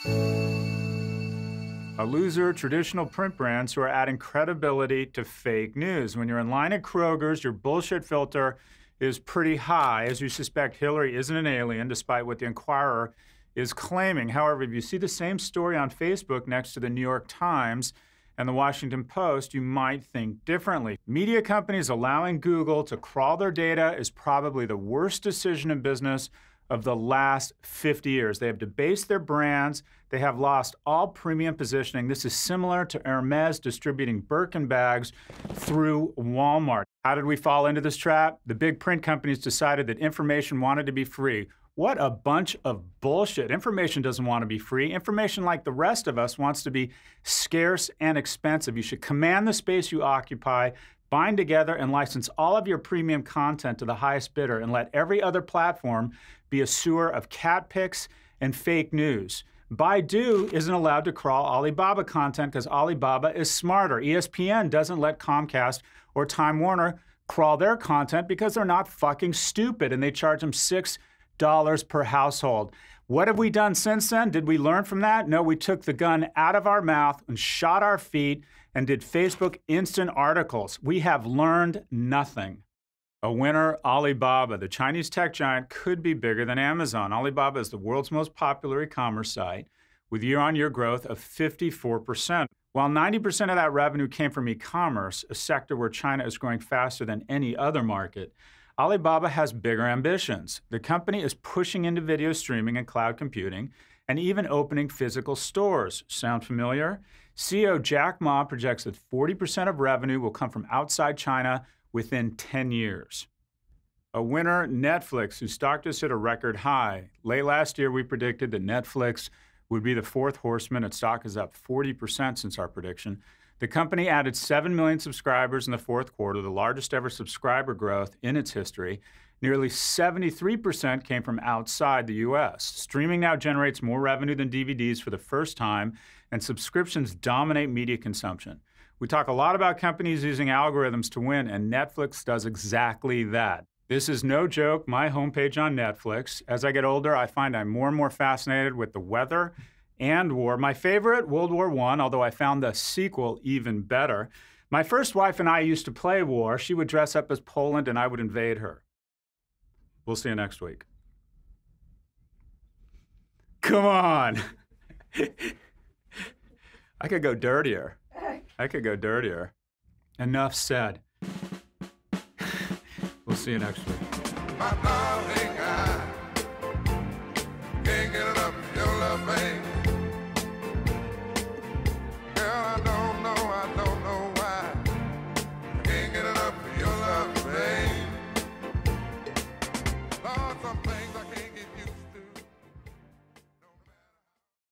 A loser, traditional print brands who are adding credibility to fake news. When you're in line at Kroger's, your bullshit filter is pretty high, as you suspect Hillary isn't an alien, despite what the Inquirer is claiming. However, if you see the same story on Facebook next to the New York Times and the Washington Post, you might think differently. Media companies allowing Google to crawl their data is probably the worst decision in business of the last 50 years. They have debased their brands. They have lost all premium positioning. This is similar to Hermes distributing Birkin bags through Walmart. How did we fall into this trap? The big print companies decided that information wanted to be free. What a bunch of bullshit. Information doesn't want to be free. Information, like the rest of us, wants to be scarce and expensive. You should command the space you occupy, bind together and license all of your premium content to the highest bidder, and let every other platform be a sewer of cat pics and fake news. Baidu isn't allowed to crawl Alibaba content because Alibaba is smarter. ESPN doesn't let Comcast or Time Warner crawl their content because they're not fucking stupid, and they charge them $6 per household. What have we done since then? Did we learn from that? No, we took the gun out of our mouth and shot our feet and did Facebook instant articles. We have learned nothing. A winner, Alibaba. The Chinese tech giant could be bigger than Amazon. Alibaba is the world's most popular e-commerce site with year-on-year growth of 54%. While 90% of that revenue came from e-commerce, a sector where China is growing faster than any other market, Alibaba has bigger ambitions. The company is pushing into video streaming and cloud computing and even opening physical stores. Sound familiar? CEO Jack Ma projects that 40% of revenue will come from outside China within 10 years. A winner, Netflix, whose stock just hit a record high. Late last year, we predicted that Netflix would be the fourth horseman. Its stock is up 40% since our prediction. The company added 7 million subscribers in the fourth quarter, the largest ever subscriber growth in its history. Nearly 73% came from outside the U.S. Streaming now generates more revenue than DVDs for the first time, and subscriptions dominate media consumption. We talk a lot about companies using algorithms to win, and Netflix does exactly that. This is no joke, my homepage on Netflix. As I get older, I find I'm more and more fascinated with the weather and war. My favorite, World War I, although I found the sequel even better. My first wife and I used to play war. She would dress up as Poland and I would invade her. We'll see you next week. Come on. I could go dirtier. Enough said. We'll see you next week. My darling, I can't get enough of your love, babe. Girl, I don't know why. I can't get enough of your love, babe. Lord, something